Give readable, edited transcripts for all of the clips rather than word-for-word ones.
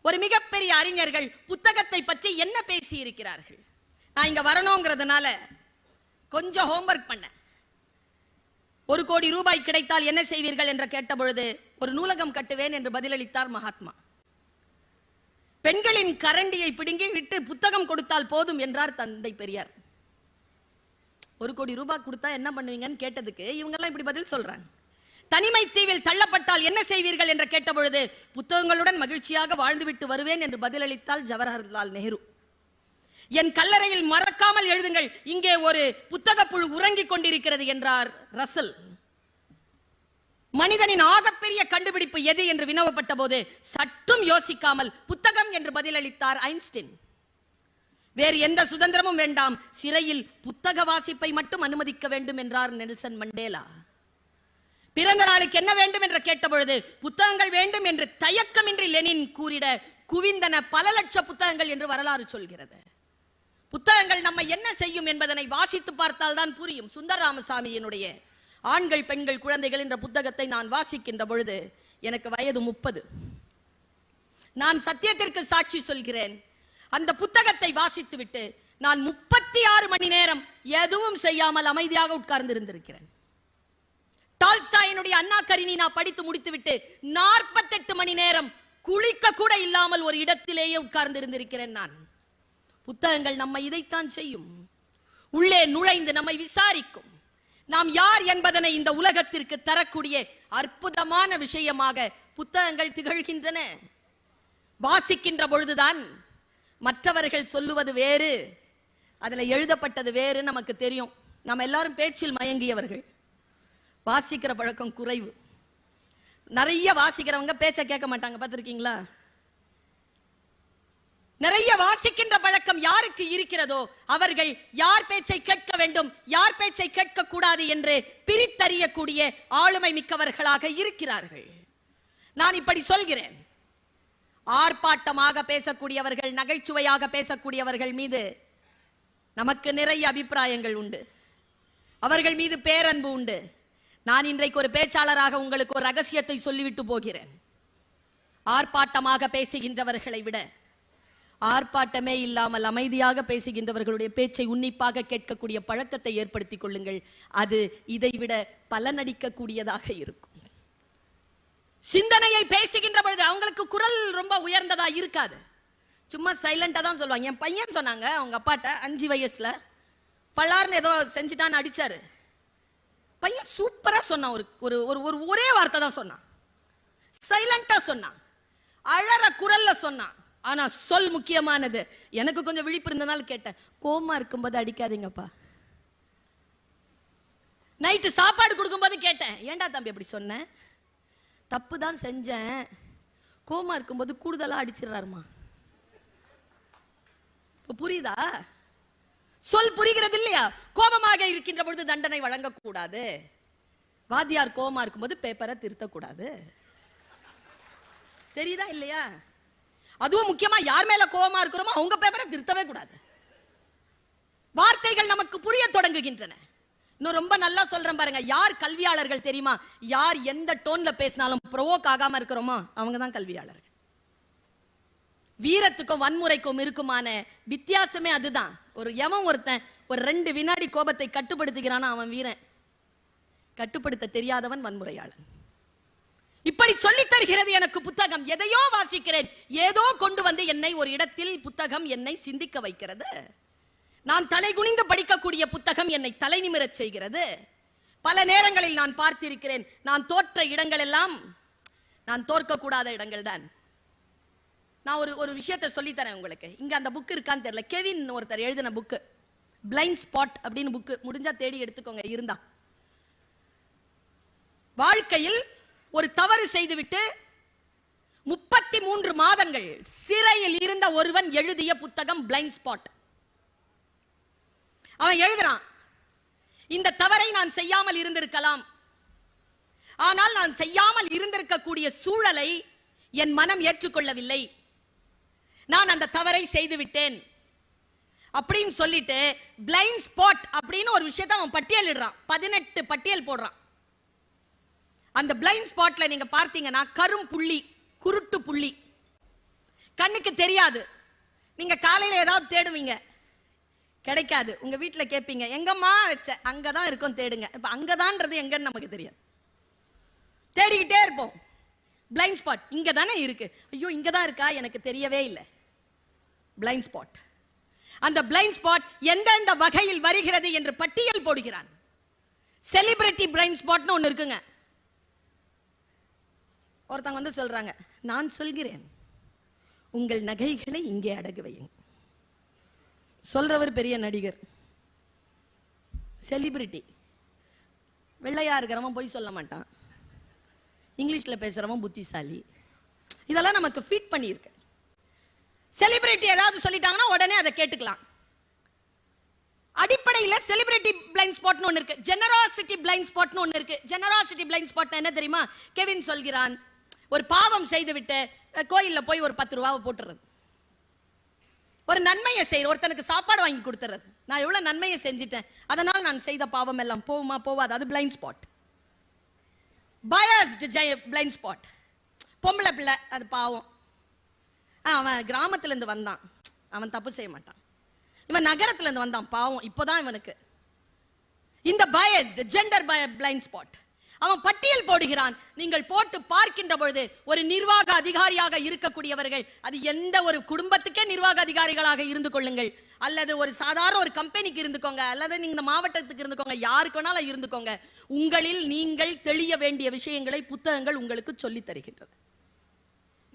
ஒரு மிகப்பெரிய அறிஞர்கள் புத்தகத்தை பற்றி என்ன பேசி இருக்கிறார்கள். நான் இங்க வரணுங்கிறதுனால கொஞ்சம் ஹோம்வொர்க் பண்ண. 1 கோடி ரூபாய் கிடைத்தால் என்ன செய்வீர்கள் என்று கேட்டபொழுது ஒரு நூலகம் கட்டுவேன் என்று பதிலளித்தார் மகாத்மா. பெண்களின் கரண்டியை பிடுங்கி விட்டு புத்தகம் கொடுத்தால் போதும் என்றார் தந்தை பெரியார். 1 கோடி ரூபாய் கொடுத்தா என்ன பண்ணுவீங்கன்னு கேட்டதுக்கு இவங்க எல்லாம் இப்படி பதில் சொல்றாங்க. தனிமை தீவில் தள்ளப்பட்டால் என்ன செய்வீர்கள் என்று கேட்டபொழுது புத்தகங்களுடன் மகிழ்ச்சியாக வாழ்ந்துவிட்டு வருவேன் என்று பதிலளித்தால் ஜவஹர்லால் நேரு. என் கல்லறையில் மறக்காமல் எழுதுங்கள், இங்கே ஒரு புத்தக புழு உறங்கிக் கொண்டிருக்கிறது என்றார் ரசல். மனிதனின் ஆகப்பெரிய கண்டுபிடிப்பு எது என்று வினவப்பட்ட போது சற்றும் யோசிக்காமல் புத்தகம் என்று பதிலளித்தார் ஐன்ஸ்டீன். வேறு எந்த சுதந்திரமும் வேண்டாம், சிறையில் புத்தக வாசிப்பை மட்டும் அனுமதிக்க வேண்டும் என்றார் நெல்சன் மண்டேலா. பிறந்த நாளுக்கு என்ன வேண்டும் என்று கேட்டபொழுது புத்தகங்கள் வேண்டும் என்று தயக்கமின்றி லெனின் கூறிட குவிந்தன பல லட்ச புத்தகங்கள் என்று வரலாறு சொல்கிறது. புத்தகங்கள் நம்ம என்ன செய்யும் என்பதனை வாசித்து பார்த்தால் தான் புரியும். சுந்தர ராமசாமியினுடைய ஆண்கள் பெண்கள் குழந்தைகள் என்ற புத்தகத்தை நான் வாசிக்கின்ற பொழுது எனக்கு வயது 30. நான் சத்தியத்திற்கு சாட்சி சொல்கிறேன், அந்த புத்தகத்தை வாசித்து விட்டு நான் 36 மணி நேரம் எதுவும் செய்யாமல் அமைதியாக உட்கார்ந்து இருந்திருக்கிறேன். டால்ஸ்டாயினுடைய அண்ணா கரீனினா படித்து முடித்துவிட்டு 48 மணி நேரம் குளிக்க கூட இல்லாமல் ஒரு இடத்திலேயே உட்கார்ந்து இருந்திருக்கிறேன் நான். புத்தகங்கள் நம்மை இதைத்தான் செய்யும், உள்ளே நுழைந்து நம்மை விசாரிக்கும். நாம் யார் என்பதனை இந்த உலகத்திற்கு தரக்கூடிய அற்புதமான விஷயமாக புத்தகங்கள் திகழ்கின்றன. வாசிக்கின்ற பொழுதுதான் மற்றவர்கள் சொல்லுவது வேறு, அதில் எழுதப்பட்டது வேறு நமக்கு தெரியும். நம்ம எல்லாரும் பேச்சில் மயங்கியவர்கள், வாசிக்கிற பழக்கம் குறைவு. நிறைய வாசிக்கிறவங்க பேச்சை கேட்க மாட்டாங்க, பார்த்திருக்கீங்களா? நிறைய வாசிக்கின்ற பழக்கம் யாருக்கு இருக்கிறதோ அவர்கள் யார் பேச்சை கேட்க வேண்டும், யார் பேச்சை கேட்க கூடாது என்று பிரித்தறியக்கூடிய ஆளுமை மிக்கவர்களாக இருக்கிறார்கள். நான் இப்படி சொல்கிறேன், ஆர்ப்பாட்டமாக பேசக்கூடியவர்கள், நகைச்சுவையாக பேசக்கூடியவர்கள் மீது நமக்கு நிறைய அபிப்பிராயங்கள் உண்டு, அவர்கள் மீது பேரன்பு உண்டு. நான் இன்றைக்கு ஒரு பேச்சாளராக உங்களுக்கு ஒரு ரகசியத்தை சொல்லிவிட்டு போகிறேன். ஆர்ப்பாட்டமாக பேசுகின்றவர்களை விட ஆர்ப்பாட்டமே இல்லாமல் அமைதியாக பேசுகின்றவர்களுடைய பேச்சை உன்னிப்பாக கேட்கக்கூடிய பழக்கத்தை ஏற்படுத்திக் கொள்ளுங்கள். அது இதைவிட பலனடிக்கக்கூடியதாக இருக்கும். சிந்தனையை பேசுகின்ற பொழுது அவங்களுக்கு குரல் ரொம்ப உயர்ந்ததா இருக்காது, சும்மா சைலண்டா தான் சொல்லுவாங்க. என் பையன் சொன்னாங்க, அவங்க அப்பாட்ட 5 வயசுல பல்லார்னு ஏதோ செஞ்சுட்டான்னு அடிச்சாரு. பையன் சூப்பரா சொன்னான், ஒரே வார்த்தை தான் சொன்னான், சைலண்டா சொன்னான், அழற குரல்ல சொன்னான். ஆனா சொல் முக்கியமானது. எனக்கு கொஞ்சம் விழிப்பு இருந்தனால கேட்டேன், கோமா இருக்கும்போது அடிக்காதீங்கப்பா. நைட்டு சாப்பாடு கொடுக்கும்போது கேட்டேன், ஏண்டா தம்பி அப்படி சொன்ன? தப்பு தான் செஞ்சேன், கோமா இருக்கும்போது கூடுதலா அடிச்சிடறாருமா. புரியுதா? சொல் புரிகிறது இல்லையா? கோபமாக இருக்கின்ற பொழுது தண்டனை வழங்கக்கூடாது. வாத்தியார் கோபமா இருக்கும்போது பேப்பரை திருத்தக்கூடாது. தெரியுதா இல்லையா? அதுவும் முக்கியமா யார் மேல கோபமா இருக்கிறோமோ அவங்க பேப்பரை திருத்தவே கூடாது. வார்த்தைகள் நமக்கு புரிய தொடங்குகின்றன. இன்னும் ரொம்ப நல்லா சொல்றேன் பாருங்க, யார் கல்வியாளர்கள் தெரியுமா? யார் எந்த டோன்ல பேசினாலும் ப்ரோவோக் ஆகாம இருக்கிறோமோ அவங்க தான் கல்வியாளர்கள். வீரத்துக்கும் வன்முறைக்கும் இருக்குமான வித்தியாசமே அதுதான். ஒருத்தன் ஒரு 2 வினாடி கோபத்தை கட்டுப்படுத்துகிறானா அவன் வீரன், கட்டுப்படுத்த தெரியாதவன் வன்முறையாளன். இப்படி சொல்லித் தருகிறது எனக்கு புத்தகம். எதையோ வாசிக்கிறேன், ஏதோ கொண்டு வந்து என்னை ஒரு இடத்தில் புத்தகம் என்னை சிந்திக்க வைக்கிறது. நான் தலை குனிந்து படிக்கக்கூடிய புத்தகம் என்னை தலை நிமிரச் செய்கிறது. பல நேரங்களில் நான் பார்த்திருக்கிறேன், நான் தோற்ற இடங்கள் எல்லாம் நான் தோற்கக்கூடாத இடங்கள் தான். நான் ஒரு விஷயத்தை சொல்லித்தரேன் உங்களுக்கு. இங்க அந்த புக் இருக்கான்னு தெரியல, கெவின் ஒருத்தர் எழுதின புக்கு, பிளைண்ட் ஸ்பாட் அப்படின்னு புக்கு, முடிஞ்சா தேடி எடுத்துக்கோங்க இருந்தா. வாழ்க்கையில் ஒரு தவறு செய்துவிட்டு 33 மாதங்கள் சிறையில் இருந்த ஒருவன் எழுதிய புத்தகம் பிளைண்ட் ஸ்பாட். அவன் எழுதுறான், இந்த தவறை நான் செய்யாமல் இருந்திருக்கலாம், ஆனால் நான் செய்யாமல் இருந்திருக்கக்கூடிய சூழலை என் மனம் ஏற்றுக்கொள்ளவில்லை, நான் அந்த தவறை செய்து விட்டேன் அப்படின்னு சொல்லிட்டு பிளைண்ட் ஸ்பாட் அப்படின்னு ஒரு விஷயத்தை அவன் பட்டியலிடுறான். 18 பட்டியல் போடுறான். அந்த பிளைண்ட் ஸ்பாட்ல நீங்க பார்த்தீங்கன்னா கரும் புள்ளி, குருட்டு புள்ளி. கண்ணுக்கு தெரியாது. நீங்க காலையில ஏதாவது தேடுவீங்க, கிடைக்காது. உங்க வீட்டில் கேட்பீங்க, எங்கம்மா வச்ச, அங்கதான் இருக்கும் தேடுங்க. இப்ப அங்கதான்றது எங்கன்னு நமக்கு தெரியாது, தேடிக்கிட்டே இருப்போம். பிளைண்ட் ஸ்பாட் இங்க தானே இருக்கு, ஐயோ இங்கதான் இருக்கா, எனக்கு தெரியவே இல்லை. Blind spot. அந்த பிளைண்ட் ஸ்பாட் எந்தெந்த வகையில் வருகிறது என்று பட்டியல் போடுகிறான். செலிபிரிட்டி பிளைண்ட் ஸ்பாட்னு ஒன்று இருக்குங்க. ஒருத்தங்க வந்து சொல்றாங்க, நான் சொல்கிறேன் உங்கள் நகைகளை இங்கே அடகு வையுங்க. சொல்றவர் பெரிய நடிகர், செலிபிரிட்டி. வெள்ளையா இருக்கிறவன் போய் சொல்ல மாட்டான், இங்கிலீஷ்ல பேசுறவன் புத்திசாலி. இதெல்லாம் நமக்கு ஃபீட் பண்ணியிருக்கு. செலிபிரிட்டி ஏதாவது சொல்லிட்டாங்கன்னா உடனே அதை கேட்டுக்கலாம். அடிப்படையில் செலிபிரிட்டி பிளைண்ட் ஸ்பாட்னு ஒன்று இருக்கு, ஜெனராசிட்டி பிளைண்ட் ஸ்பாட்னு ஒன்று இருக்கு. ஜெனராசிட்டி பிளைண்ட் ஸ்பாட் என்ன தெரியுமா? கெவின் சொல்கிறான், ஒரு பாவம் செய்துவிட்டு கோயில்ல போய் ஒரு 10 ரூபாவை போட்டுறது, ஒரு நன்மையை செய்யற, ஒருத்தனுக்கு சாப்பாடு வாங்கி கொடுத்துறது. நான் எவ்வளவு நன்மையை செஞ்சிட்டேன், அதனால் நான் செய்த பாவம் எல்லாம் போகுமா போவாது, அது blind spot. Biased blind spot. பொம்பளை பிள்ளை, அது பாவம், அவன் கிராமத்துல இருந்து வந்தான், அவன் தப்பு செய்ய மாட்டான். இவன் நகரத்துல இருந்து வந்தான், பாவம், இப்போதான் இவனுக்கு. இந்த பயாஸ்டு ஜெண்டர் பிளைண்ட் ஸ்பாட். அவன் பட்டியல் போடுகிறான். நீங்கள் போட்டு பார்க்கின்ற பொழுது ஒரு நிர்வாக அதிகாரியாக இருக்கக்கூடியவர்கள், அது எந்த ஒரு குடும்பத்துக்கே நிர்வாக அதிகாரிகளாக இருந்து கொள்ளுங்கள், அல்லது ஒரு சாதாரண ஒரு கம்பெனிக்கு இருந்துக்கோங்க, அல்லது நீங்க மாவட்டத்துக்கு இருந்துக்கோங்க, யாருக்கு வேணாலும் இருந்துக்கோங்க, உங்களில் நீங்கள் தெளிய வேண்டிய விஷயங்களை புத்தகங்கள் உங்களுக்கு சொல்லித் தருகின்றன.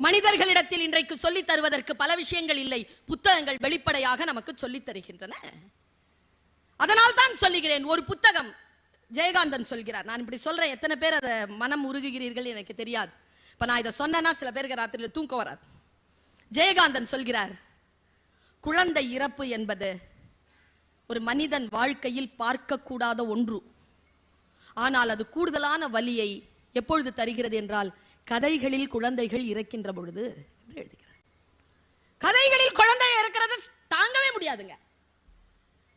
மனிதர்களிடத்தில் இன்றைக்கு சொல்லித் தருவதற்கு பல விஷயங்கள் இல்லை, புத்தகங்கள் வெளிப்படையாக நமக்கு சொல்லித் தருகின்றன. அதனால் தான் சொல்லுகிறேன், ஒரு புத்தகம். ஜெயகாந்தன் சொல்கிறார், நான் இப்படி சொல்றேன், எத்தனை பேர் அதை மனம் உருகுகிறீர்கள் எனக்கு தெரியாது. இப்ப நான் இதை சொன்னேன்னா சில பேருக்கு ராத்திரியில் தூக்கம் வராது. ஜெயகாந்தன் சொல்கிறார், குழந்தை இறப்பு என்பது ஒரு மனிதன் வாழ்க்கையில் பார்க்கக்கூடாத ஒன்று. ஆனால் அது கூடுதலான வலியை எப்பொழுது தருகிறது என்றால், கதைகளில் குழந்தைகள் இறக்கின்ற பொழுது என்று எழுதுகிறார். கதைகளில் குழந்தை இறக்கிறது தாங்கவே முடியாதுங்க,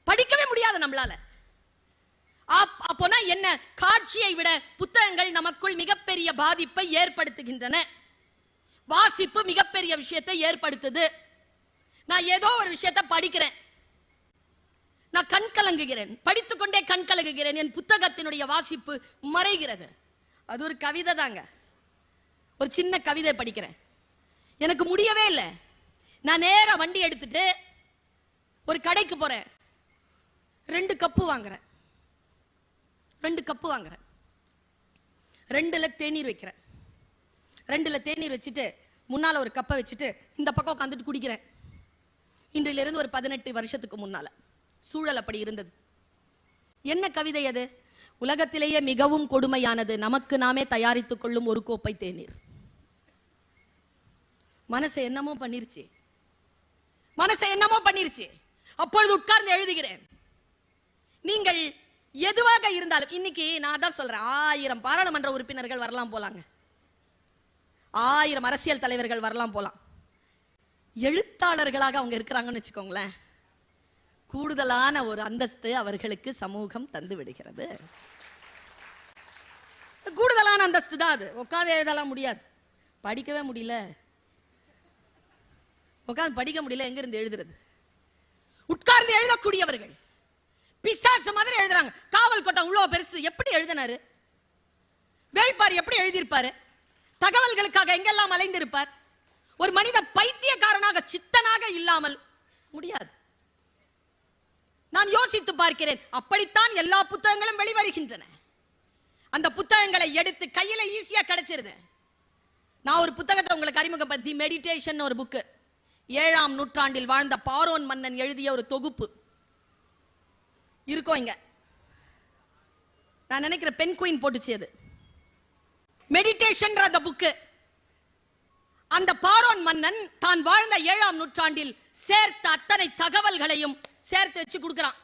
படிக்கவே முடியாது நம்மளால. அப்போனா என்ன? காட்சியை விட புத்தகங்கள் நமக்குள் மிகப்பெரிய பாதிப்பை ஏற்படுத்துகின்றன. வாசிப்பு மிகப்பெரிய விஷயத்தை ஏற்படுத்துது. நான் ஏதோ ஒரு விஷயத்தை படிக்கிறேன், நான் கண் கலங்குகிறேன், படித்துக்கொண்டே கண் கலங்குகிறேன், என் புத்தகத்தினுடைய வாசிப்பு மறைகிறது. அது ஒரு கவிதை தாங்க, ஒரு சின்ன கவிதை படிக்கிறேன், எனக்கு முடியவே இல்லை. நான் நேரா வண்டி எடுத்துட்டு ஒரு கடைக்கு போறேன், 2 கப்பு வாங்குறேன், 2 கப்பு வாங்குறேன், 2ல தேநீர் வைக்கிறேன், 2ல தேநீர் வச்சுட்டு முன்னால ஒரு கப்பை வச்சுட்டு இந்த பக்கம் உட்காந்துட்டு குடிக்கிறேன். இன்றிலிருந்து ஒரு 18 வருஷத்துக்கு முன்னால சூழல் அப்படி இருந்தது. என்ன கவிதை அது? உலகத்திலேயே மிகவும் கொடுமையானது நமக்கு நாமே தயாரித்துக் கொள்ளும் ஒரு கோப்பை தேநீர். மனசை என்னமோ பண்ணிருச்சு, மனசை என்னமோ பண்ணிருச்சு. அப்பொழுது உட்கார்ந்து எழுதுகிறேன். நீங்கள் எதுவாக இருந்தாலும், இன்னைக்கு நான் தான் சொல்றேன், 1000 பாராளுமன்ற உறுப்பினர்கள் வரலாம் போலாங்க, 1000 அரசியல் தலைவர்கள் வரலாம் போலாம். எழுத்தாளர்களாக அவங்க இருக்கிறாங்கன்னு வச்சுக்கோங்களேன், கூடுதலான ஒரு அந்தஸ்து அவர்களுக்கு சமூகம் தந்து விடுகிறது. கூடுதலான அந்தஸ்து தான் அது. உட்காந்து எழுதலாம் முடியாது, படிக்கவே முடியல, உட்காந்து படிக்க முடியல, எங்க இருந்து எழுதுறது? உட்கார்ந்து எழுதக்கூடியவர்கள் பிசாசு மாதிரி எழுதுறாங்க. காவல் கோட்டம் இவ்வளவு பெருசு, எப்படி எழுதினாரு? வேள்பாரி எப்படி எழுதியிருப்பாரு? தகவல்களுக்காக எங்கெல்லாம் அலைந்திருப்பார்? ஒரு மனித பைத்தியக்காரனாக சித்தனாக இல்லாமல் முடியாது. நான் யோசித்து பார்க்கிறேன், அப்படித்தான் எல்லா புத்தகங்களும் வெளிவருகின்றன. அந்த புத்தகங்களை எடுத்து கையில ஈஸியா கிடைச்சிருது. நான் ஒரு புத்தகத்தை உங்களுக்கு அறிமுகப்படுத்தி, மெடிடேஷன் ஒரு புக்கு, 7ஆம் நூற்றாண்டில் வாழ்ந்த பாரோன் மன்னன் எழுதிய ஒரு தொகுப்பு இருக்கும் இங்க. நான் நினைக்கிறேன் பென் குயின் போட்டுச்சு அது. மெடிடேஷன் அந்த புக்கு, அந்த பாரோன் மன்னன் தான் வாழ்ந்த 7ஆம் நூற்றாண்டில் சேர்த்த அத்தனை தகவல்களையும் சேர்த்து வச்சு கொடுக்கிறான்.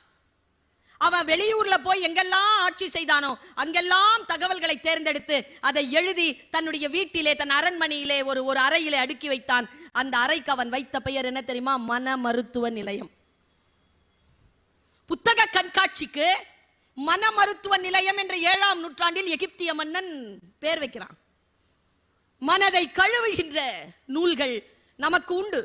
அவன் வெளியூர்ல போய் எங்கெல்லாம் ஆட்சி செய்தானோ அங்கெல்லாம் தகவல்களை தேர்ந்தெடுத்து அதை எழுதி தன்னுடைய வீட்டிலே, தன் அரண்மனையிலே ஒரு அறையிலே அடுக்கி வைத்தான். அந்த அறைக்கு அவன் வைத்த பெயர் என்ன தெரியுமா? மன மருத்துவ நிலையம். புத்தக கண்காட்சிக்கு மன மருத்துவ நிலையம் என்ற 7ஆம் நூற்றாண்டில் எகிப்திய மன்னன் பேர் வைக்கிறான். மனதை கழுவுகின்ற நூல்கள், நமக்கு உண்டு.